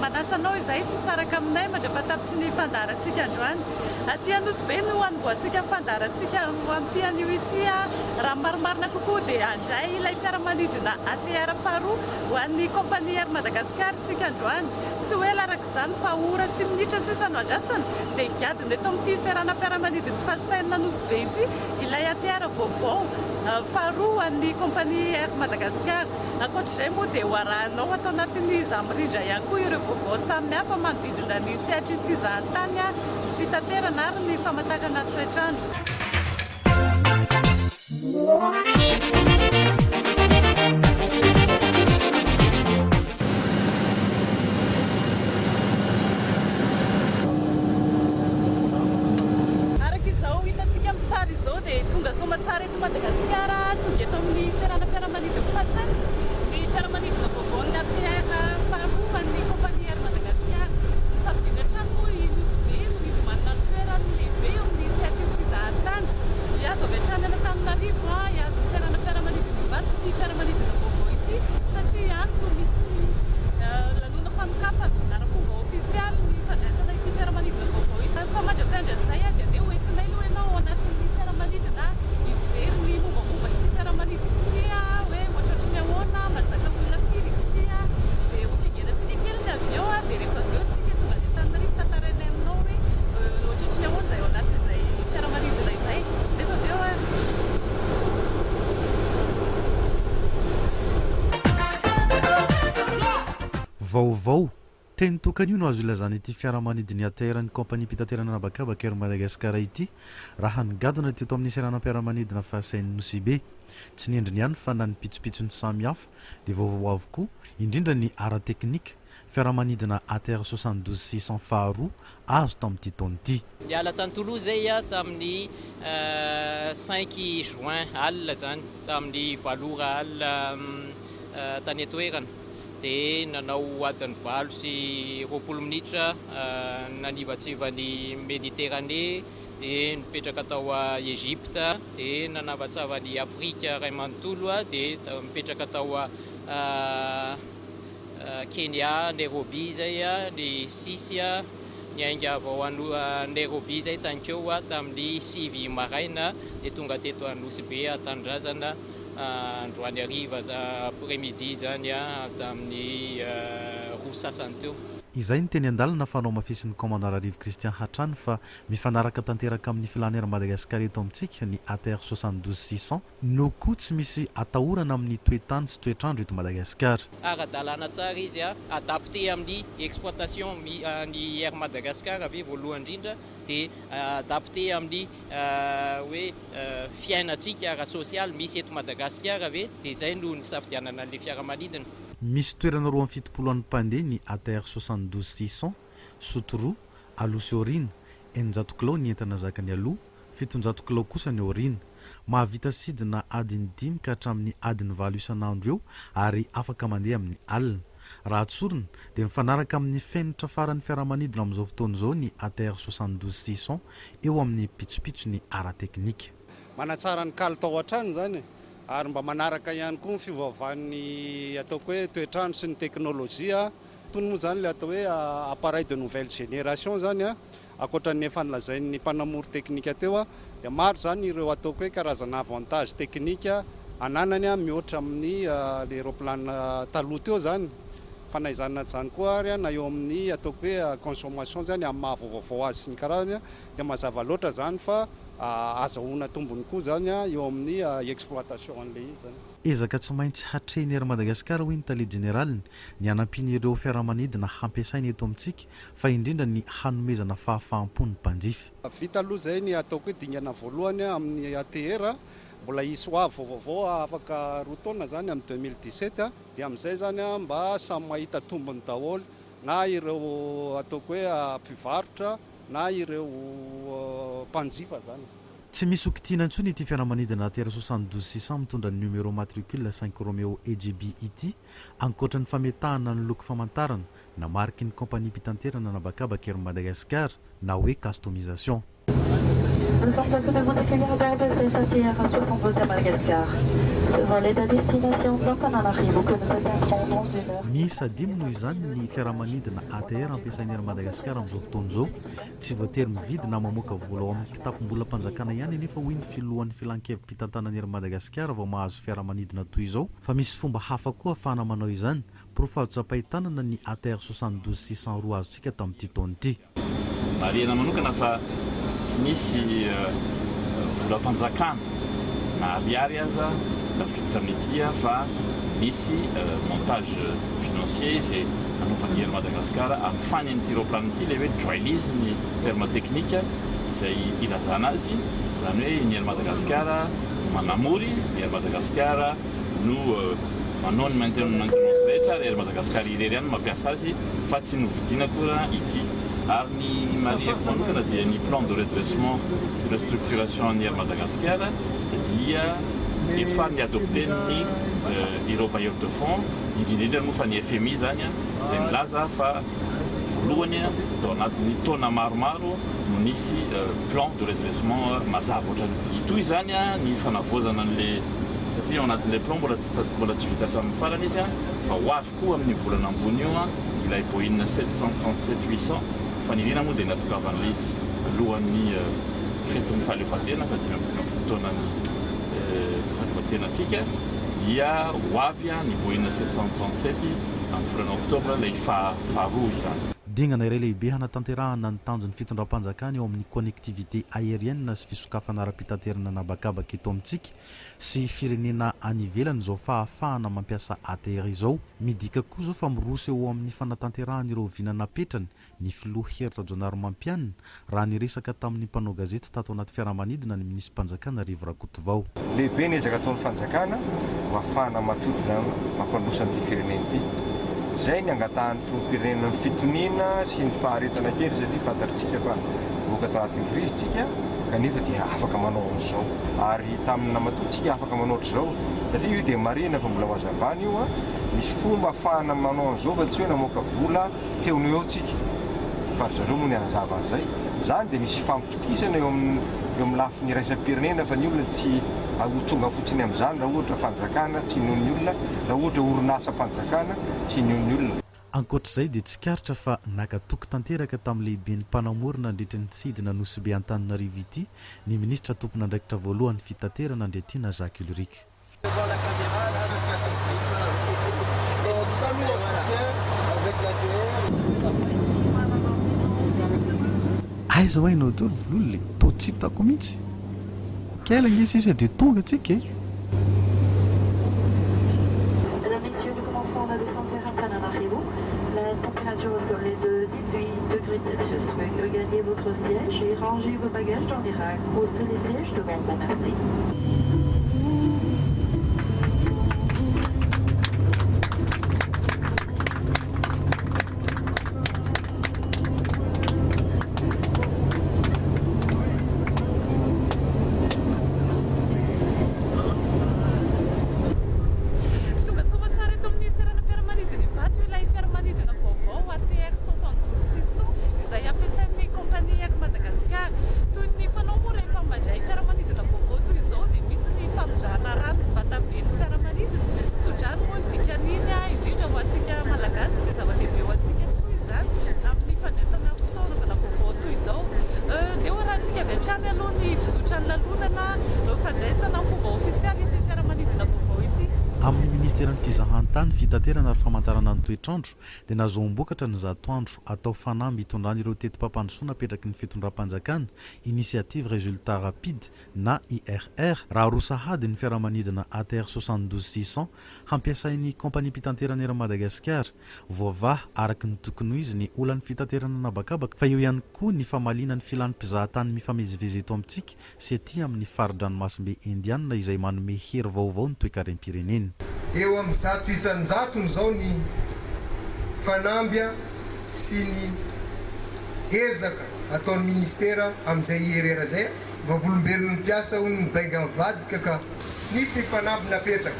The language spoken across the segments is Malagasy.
manasanao izay tsy saraka aminay mandra tapitry ny fandarantsika androany aty Anosy Be no anomboantsika fandarantsika amin'ity anio ity raha marimarina kokoa dia andray ilay fiaramanidina ATR faharoa ho an'ny kompania Air Madagascar sika androany tsy hoe laraka izany fa ora sy minitra sisa no andrasana dia gadona eto amin'ity serana fiaramanidina fahasainina Anosy Be ity ilay ATR vaovao faharoa ho an'ny kompania Air Madagascar. Ankoatr'izay moa dia hoarahanao atao anatin'ny zamirindra ihany koa ireo vaovao samihafa manodidina ny sehatry ny fizahantany ny fitaterana ary ny famantarana toetrandro. Araka izao hitantsika amin'ny sary izao dia tonga soamantsara eto Madagasikara tonga eto amin'ny serana fiaramanidina fahasaina ny fiaramanidina vaovao ny ATR faharoa ny kompania Air Madagascar misafidiana hatrany moa i Anosy Be no izy manana ny toerany lehibe eo amin'ny sehatry ny fizahantany iazo avy hatrany any Antananarivo iazo amin'ny serana fiaramanidina Ivato ity fiaramanidina vaovao ity satria any no misy lanona-mpanokafana ara-pomba ofisialy ny fandraisana ity fiaramanidina vaovao ity fa mandra-piandran'izay dia andeha hoentinay aloha ianao anatin'ny fiaramanidina hijery ny mombamomba ity fiaramanidina ity hoe ohatrohatry ny ahoana mazaka olona firy izy ity dia hotingenantsika kely ny avion dia rehefa avy eo tsika tonga ny Antananarivo tantarainay aminao hoe ohatrohatry ny ahoana izay ao anatin'izay fiaramanidina izay rehefa avy eo vaovao teny tokany io no azo ilazana ity fiaramanidiny ATR ny kompania mpitaterana anabakabaka Air Madagascar ity raha nigadona teto amin'ny serana fiaramanidina fahasain'ny Anosy Be tsy nendriny ihany fa na ny pitsopitsony samihafa dia vaovao avokoa indrindra ny ara teknika fiaramanidina ATR 72600 faharoa azo tamin'ity taona ity. Niala tany Toulouse zay tamin'ny 5 juin alina zany tamin'ny valora alina tany atoerana dia nanao adiny valo sy roapolo minitra nanivatsivany Mediterranée dia nipetraka tao Egypte dia nanavatsavany Afrika ray manontolo dia mipetraka tao Kenya Nairobi zay ny 6 niainga vao Nairobi zay tankeo tamin'ny 7 maraina dia tonga teto Anosy Be tandrazana androany hariva après-midi zany tamin'ny roa sasany teo. Izay ny teny andalina fanao mafisiny commandant Rive Christian Hatrany fa mifanaraka tanteraka amin'ny filana Air Madagascar eto amintsika ny ATR 72600 no koa tsy misy atahorana amin'ny toetany sy toetrandro eto Madagasikara. Ara-dalàna tsara izy adapté amin'ny exploitation ny Air Madagascar avy voalohany indrindra dia adapté amin'ny hoe fiainantsika ara-sosialy misy eto Madagasikara avy dia izay no nisafidianana an'ilay fiaramanidina. Misy toerana roa amin'ny fitopolo an'ny mpandeha ny ATR 72600 Sotoroa aloha sy aorina 800 kilao ny entana zakany aloha 700 kilao kosa ny aorina mahavita sidina adiny 5 ka hatramin'ny adiny 9 isan'andro eo ary afaka mandeha amin'ny alina raha tsorina dia mifanaraka amin'ny fenitra faran'ny fiaramanidina amin'izao fotoana izao ny ATR 72600 eo amin'ny pitsopitso ny ara teknika. Manatsara ny kalitao hatrany zany ary mba manaraka ihany koa ny fiovaovan'ny ataoko hoe toetrandro sy ny teknôlôjia toy moa zany le atao hoe appareil de nouvelle génération zany ankoatran'ny efa nilazain'ny mpanamory teknika teo dia maro zany ireo ataoko hoe karazana avantage teknika ananany mihoatra amin'ny le aéroplane taloha teo zany fanaizana zany koa ary na eo amin'ny ataoko hoe consommation zany amin'ny mahavaovao azy sy ny karazany dia mazava loatra zany fa azahoana tombony koa zany eo amin'ny exploitation an'ilay izy zany. Ezaka tsy maintsy hatreny Air Madagascar hoy ny taliana generaliny ny anampiany ireo fiaramanidina hampiasaina eto amintsika fa indrindra ny hanomezana fahafahampon'ny mpanjifa. Vita aloha zay ny ataoko hoe dingana voalohany amin'ny ATR mbola hisy ho avy vaovao afaka roa taona zany amin'ny 2017 dia amin'izay zany mba samy mahita tombony daholo na ireo ataoko hoe mpivarotra na ireo mpanjifa zany. Tsy misy okitiana intsony ity fiaramanidina ATR 72600 mitondra ny numéro matricule 5 Romeo EGB ity ankoatra ny fametahana ny loko famantarana na mariky ny kompania mpitanterana anabakabaka Air Madagascar na hoe customisation. Nous sommes à vous accueillir à bord de cette ATR 726 à Madagascar. Ce vol est à destination d'Antananarivo que nous atteindrons dans 1 heure. Miisa dimy noho izany ny fiaramanidina ATR ampiasain'ny ery Madagasikara amin'izao fotoana izao tsy voatery mividy na mamoaka vola ao amin'ny kitapom-bola mpanjakana ihany nefa hoy ny filohan'ny filan-kevim-pitantanan'ny ery Madagasikara vao mahazo fiaramanidina toy izao fa misy fomba hafa koa ahafahana manao izany profahadotsapahitanana ny ATR 72602 azontsika tamin'ity taona ity. Marihana manokana fa tsy misy vola mpanjakana na ariary aza tafiditra amin'ity fa misy montage financier izay anaovan'ny ery Madagasikara amin'ny fanen'ity roplan ity ilay hoe joinisme ny terme technique izay ilazana azy izany hoe ny ery Madagasikara manamory ny ery Madagasikara no manao ny maintenance rehetra ery Madagasikara irery ihany mampiasa azy fa tsy novidiana koa ity. Ary ny mariako manokana dia ny plan de redressement sy restructuration ny ery Madagasikara dia efa niadopten'ny ireo bailleurs de fonds indrindrindra moa fa ny FMI zany izay milaza fa voalohany tao anatin'ny taona maromaro no nisy plan de redressement mazava ohatrany itoy zany ny fanavozana an'le satria ao anatin'ilay plan mbola tsy vita hatramin'ny farany izy fa ho avy koa amin'ny volana ambony io ilay Boeing 737-800 fa ny rina moa dia natokavan'ilay izy alohan'ny fetin'ny fahaleovan-tena fa 20 taonany fahaleovan-tenatsika dia ho avy ny Boeing 737 amin'ny volana oktobra ilay faharoa izany. Dingana iray lehibe hanatanterahana ny tanjon'ny fitondram-panjakana eo amin'ny connectivité aérienne sy fisokafana ara-pitaterana anabakabaka eto amintsika sy firenena any ivelany izao fa ahafahana mampiasa ATR izao. Midika koa izao fa miroso eo amin'ny fanatanterahana ireo vinanapetrany ny filoha heritra Jonaromampianina raha niresaka tamin'ny mpanao gazety tato anaty fiaramanidina ny minisy mpanjakana Rivo Rakotovao. Lehibe ny ezaka ataon'ny fanjakana ahafahana matodina mampandrosan'ity firenena ity. Zay ny angatahan'ny filoham-pirenena ny fitoniana sy ny faharetana kely satria fantatritsika fa voaka tao anatin'ny krisitsika kanefa dia afaka manao an'izao ary tamin'ny namatotsika afaka manao ohatr'izao satria io dia marina fa mbola ho hazavana io misy fomba ahafahana manao an'izao fa tsy hoe namoaka vola teony eo tsika fa zareo moa ny anazava an'izay zany dia misy fampitokisana eo amin'ny lafin'ny iraisam-pirenena fa ny olona tsy tonga fotsiny amin'izany raha ohatra fanjakana tsy nohon'ny olona raha ohatra orinasa mpanjakana tsy nohon'ny olona. Ankoatr'izay dia tsy karitra fa nakatoky tanteraka tamin'ny lehiben'ny mpanamorina nandritra ny tsidina nosy be Antananarivo ity ny minisitra tompon'andraikitra voalohany fitaterana Andriatina Jacques Ulrich. Aiza ho hainao daholo vololona tô tsy hitako mihitsy. Quelle est de tonga tsika? Mesdames, Messieurs, nous commençons la descente vers Antananarivo. La température au sol est de 18 degrés Celsius. Veuillez regagner votre siège et ranger vos bagages dans les racks. Posez les sièges devant vous. Merci. Amin'ny ministeran'ny fizahantany fitaterana ary famantarana ny toetrandro dia nazombokatra ny zatoandro atao fanamby hitondrany ireo tetim-pampandosoana apetraky ny fitondram-panjakana initiative résultat rapide na IRR raha roa sahady ny fiaramanidina ATR 72600 hampiasain'ny kompania mpitanterana ery Madagasikara voavaha araky ny tokony ho izy ny olan'ny fitaterana anabakabaka fa eo ihany koa ny famaliana ny filan'ny mpizahatany mifamezivezy eto amintsika sy aty amin'ny faridranomasimbe indianina izay manome hery vaovao ny toe-karem-pirenena. Eo amin'ny 100 izao ny fanambia sy ny ezaka ataon'ny ministera amin'izay herera zay vavolombelon'ny mpiasa hono ny bainga mivadika ka nisy fanamby napetraka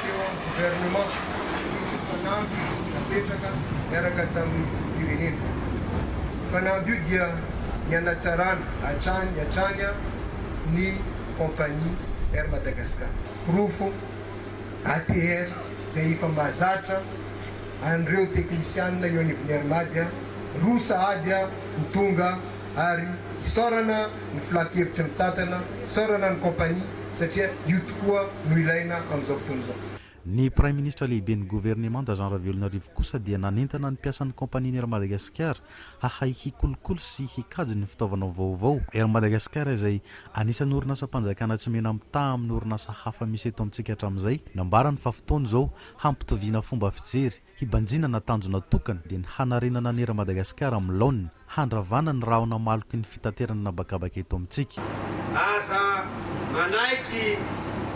eo amin'ny gouvernement nisy fanamby napetraka miaraka tamin'ny filoham-pirenena. Fanamby io dia ny anatsarana hatrany ny kompania Air Madagascar. Profo ATR zay efa mahazatra an'ireo teknisianina eo anivon'ny Armady roa sahady mitonga ary isaorana ny filakevitra mitantana, isaorana ny kompania satria io tokoa no ilaina amin'izao fotoana izao. Ny Prime Ministre lehiben'ny gouvernement da Jean Ravelonarivo kosa dia nanentana ny mpiasan'ny kompania Air Madagascar hahay hikolokolo sy hikajy ny fitaovana vaovao. Air Madagascar izay anisan'ny orinasa mpanjakana tsy mena mitaha amin'ny orinasa hafa misy eto amintsika hatramin'izay nambarany fa fotoana izao hampitoviana fomba fijery hibanjina na tanjona tokana dia ny hanarenana ny Air Madagascar amin'ny laoniny handravana ny rahona maloky ny fitaterana nabakabaka eto amintsika. Aza manaiky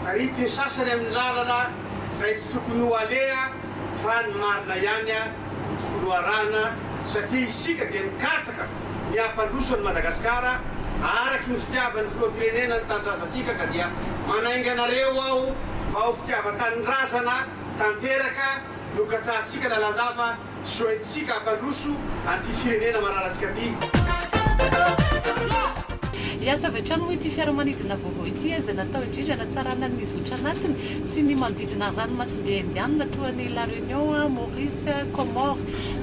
tarity ny sasany amin'ny lalana zay tsy tokony ho alea fa ny marina ihany tokony ho arahana satria isika dia mikatsaka ny ampandroso ny Madagasikara araky ny fitiavan'ny filoham-pirenena ny tanindrazantsika ka dia manainga anareo aho mba ho fitiavan-tanindrazana tanteraka no katsahantsika lalandava soentsika ampandroso ary firenena mararatsika ty. Iasa avy hatrany hoe ity fiaramanidina vaovao ity izay natao indrindra natsarana ny zotra anatiny sy ny manodidina ranomasimbe indiana toa ny La Réunion, Maurice, Comore.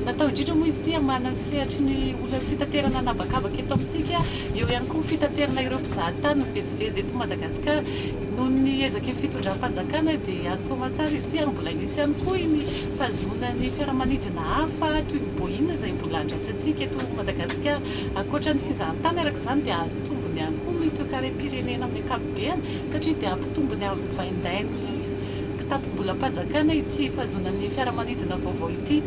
Natao indrindra moa izy ity manana sehatra ny olona fitaterana nabakabaka eto amintsika, eo ihany koa fitaterana ireo mpizahatany mivezivezy eto Madagasikara. Noho ny ezaky ny fitondram-panjakana dia asoma tsara izy ity ary mbola misy ihany koa ny fahazonan'ny fiaramanidina hafa toy ny Boeing izay mbola andraisantsika eto Madagasikara. Ankoatra ny fizahantany araka izany dia azo tombony ihany koa ny toe-karem-pirenena amin'ny ankapobeny satria dia ampitombony amin'ny vaindainy kitapo-mbola mpanjakana ity fahazonan'ny fiaramanidina vaovao ity.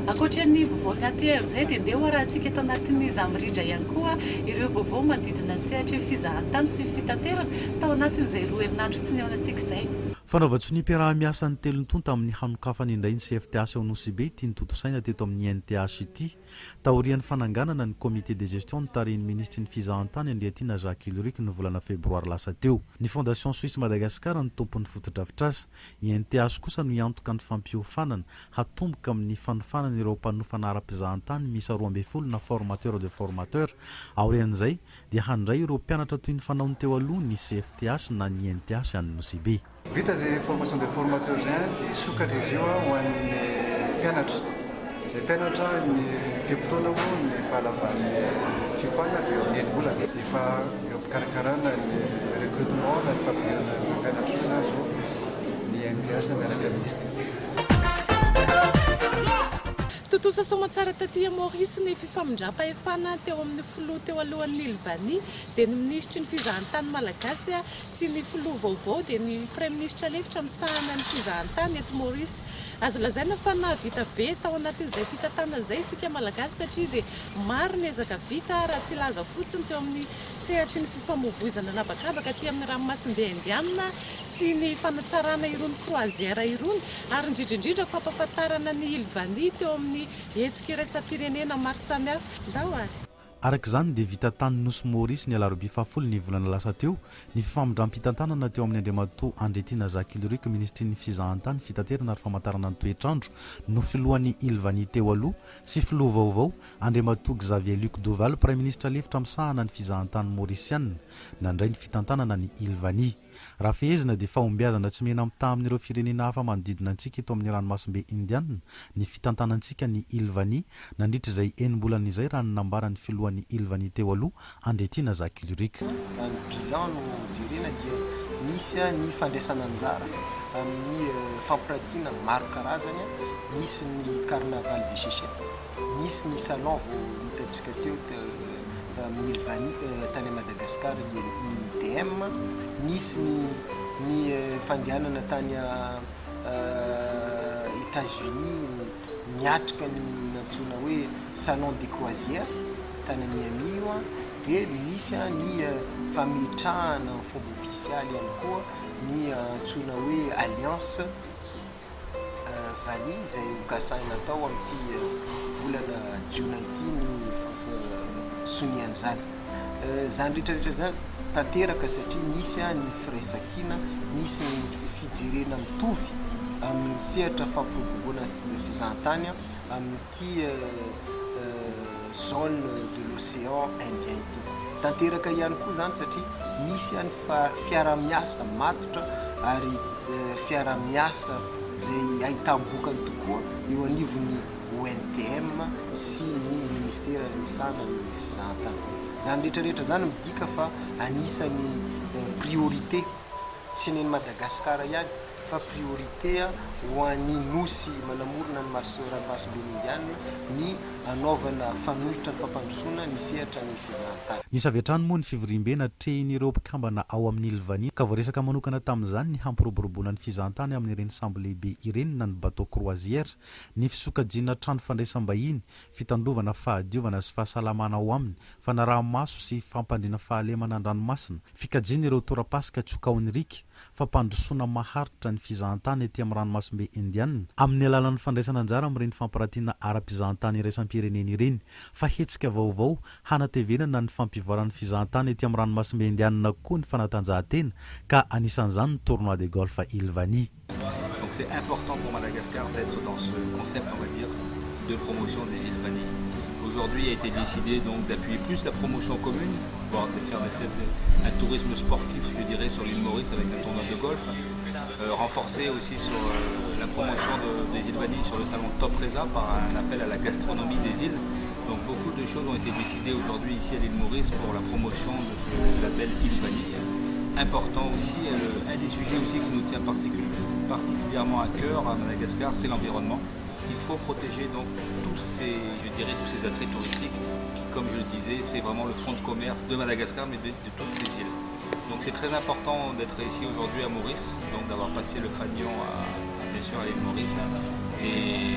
Ankoatra ny vaovaon'ny ATR zay dia ndeha hoarahantsika eto anatin'ny zamirindra ihany koa ireo vaovao manodidina sehatra fizahantany sy fitaterana tao anatin'izay roa herinandro tsy nihaonantsika izay. Fanaovatso ny mpiara-miasa ny telon-tonta amin'ny hanokafany indray ny CFTH ao Nosy Be tia ny totosaina teto amin'ny NTH ity. Taorian'ny fananganana ny comité de gestion ny tarihin'ny ministry ny fizahantany Andriatina Jacques Ulrich ny volana febroary lasa teo. Ny fondation Suisse Madagascar ny tompon'ny fotodrafitra azy. I NTH kosa no iantoka ny fampiofanana hatomboka amin'ny fanofanana ireo mpanofana ara-pizahantany misa 12 na formateur de formateur. Aorian'izay dia handray ireo mpianatra toy ny fanaony teo aloha ny CFTH na ny NTH any Nosy Be. Vita zay formation de formateur zay dia sokatra izy io ho an'ny mpianatra. Izay mpianatra ny fiam-potoana moa ny fahalavan'ny fifana dia eo amin'ny bolana. Efa eo am-pikarakarana ny recrutement na ny fampidirana ny mpianatra zany zao ny NTH miaraka ministère. Totosa somatsara taty Maurice ny fifamindrapa-efana teo amin'ny filoha teo alohan'ny Ilvani dia ny ministry ny fizahantany malagasy sy ny filoha vaovao dia ny Prime Ministre lefitra misahana ny fizahantany eto Maurice. Azo lazaina fa nahavita be tao anatin'izay fitantanana izay isika malagasy satria dia maro ny ezaka vita raha tsy laza fotsiny teo amin'ny sehatry ny fifamoivoizana nabakabaka aty amin'ny ranomasimbe indiana sy ny fanatsarana irony croisière irony ary indrindrindrindra fampahafantarana ny Ilvani teo amin'ny hetsika iraisam-pirenena maro samihafa ndao ary. Araka izany dia vita tany Nosy Maurice ny alarobia fahafolo ny volana lasa teo ny fifamindram-pitantanana teo amin'ny Andriamatoa Andriatina Jacques Ulrich ministry ny fizahantany fitaterana ary famantarana ny toetrandro no filohan'ny Ilvani teo aloha sy filoha vaovao Andriamatoa Xavier Luc Doval Prime Ministre lefitra misahana ny fizahantany mauriciana nandray ny fitantanana ny Ilvani. Raha fehezina dia fahombiazana tsy mena mitaha amin'ireo firenena hafa manodidina antsika eto amin'ny ranomasimbe indiana ny fitantanantsika ny Ilvani nandritra izay enim-bolana izay raha ny nambaran'ny filohan'ny Ilvani teo aloha Andriatina Jacques Ulrich. Ny bilan no jerena dia misy ny fandraisana anjara amin'ny fampirantiana maro karazany, misy ny carnaval de Chéché, misy ny salon vao hitantsika teo amin'ny Ilvani tany Madagasikara ny DM, misy ny fandehanana tany États-Unis miatrika ny nantsona hoe salon de croisière tany Miami io dia misy ny fametrahana ny fomba ofisialy ihany koa ny antsona hoe alliance Vali izay hogasahina tao amin'ity volana Jona ity ny soniany zany. Zany rehetrarehetra zany tanteraka satria misy ny firaisankina, misy ny fijerena mitovy amin'ny sehatra fampiroboroana fizahantany amin'ity zone de l'océan Indien ity. tanteraka ihany koa zany satria misy any fiara-miasa matotra ary fiara-miasa zay ahitam-bokany tokoa eo anivon'ny ONTM sy ny ministera misana ny fizahantany. Zany rehetrarehetra zany midika fa anisany priorité tsy neny Madagasikara ihany fa priorité ho an'ny nosy manamorona ny ranomasimbe indiana ny anaovana fanohitra ny fampandrosoana ny sehatra ny fizahantany. Nisy avy hatrany moa ny fivoriam-bena trehin'ireo mpikambana ao amin'ny Ilvanie ka voaresaka manokana tamin'izany ny hampiroboroboana ny fizahantany amin'ireny sambo lehibe ireny na ny bateau croisière, ny fisokajiana trano fandraisam-bahiny, fitandrovana fahadiovana sy fahasalamana ao aminy, fanaraha-maso sy fampandriana fahalemana an-dranomasina, fikajiana ireo torapasika tsokaonirika, fampandrosoana maharitra ny fizahantany ety amin'ny ranomasimbe indiana amin'ny alalan'ny fandraisana anjara amin'ireny fampiratiana ara-pizahantany iraisam-pirenena ireny, fa hetsika vaovao hanatevenana ny fampivoaran'ny fizahantany ety amin'ny ranomasimbe indiana koa ny fanatanjahantena ka anisan'izany ny tournoi de golf à Ilvanie. Donc c'est important pour Madagascar d'être dans ce concept, on va dire, de promotion des Ilvanies. Aujourd'hui a été décidé donc d'appuyer plus la promotion commune, voire de faire peut-être un tourisme sportif, je dirais, sur l'île Maurice avec un tournoi de golf, renforcer aussi sur la promotion des Ilvanies sur le salon Top Reza par un appel à la gastronomie des îles. Donc beaucoup de choses ont été décidées aujourd'hui ici à l'île Maurice pour la promotion de ce label Ilvanie. Important aussi, un des sujets aussi qui nous tient particulièrement à cœur à Madagascar, c'est l'environnement. Il faut protéger donc tous ces attraits touristiques qui, comme je le disais, c'est vraiment le fonds de commerce de Madagascar, mais de toutes ces îles. Donc c'est très important d'être ici aujourd'hui à Maurice, donc d'avoir passé le fanion bien sûr à l'île Maurice, et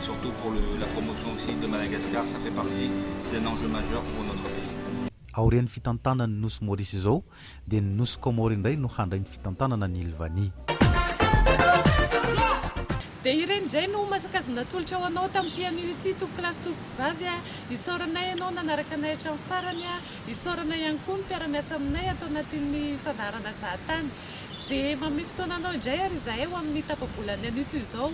surtout pour la promotion aussi de Madagascar, ça fait partie d'un enjeu majeur pour notre pays. Aorian'ny fitantanana ny nosy Maurice izao dia ny nosy Comore indray no handray ny fitantanana ny Ilvanie. Dia ireny indray no masakazana tolotra ho anao tamin'ity anio ity tompokilasy tompovavy isaoranay ianao nanaraka anay hatramin'ny farany isaoranay ihany koa ny mpiara-miasa aminay atao anatin'ny fandaharana zahatany. Dia mamy fotoananao indray ary izahay ho amin'ny tapabolany anio toy izao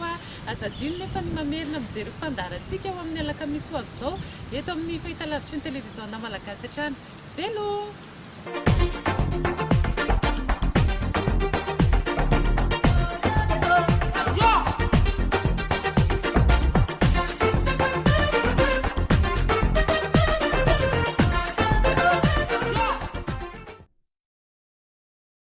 azadiny nefa ny mamerina mijery fandaharantsika ho amin'ny alakamisy ho avy izao eto amin'ny fahitalavitry ny televiziona malagasy hatrany. Velo!